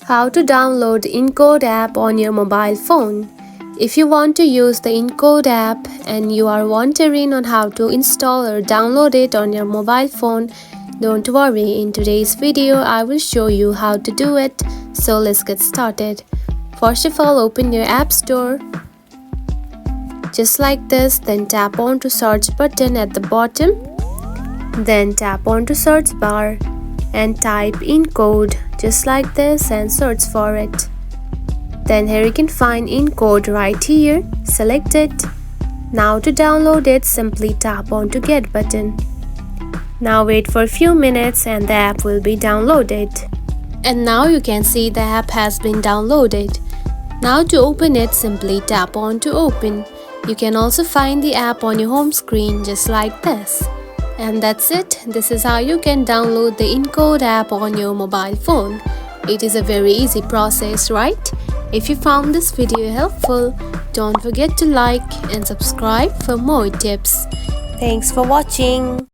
How to download the Encode app on your mobile phone. If you want to use the Encode app and you are wondering on how to install or download it on your mobile phone, don't worry, in today's video I will show you how to do it. So let's get started. First of all, open your app store. Just like this, then tap on to search button at the bottom. Then tap on to search bar and type Encode just like this and search for it. Then here you can find Encode right here. Select it. Now to download it, simply tap on to get button. Now wait for a few minutes and the app will be downloaded. And now you can see the app has been downloaded. Now to open it, simply tap on to open. You can also find the app on your home screen just like this. And that's it. This is how you can download the Encode app on your mobile phone. It is a very easy process, right? If you found this video helpful, don't forget to like and subscribe for more tips. Thanks for watching.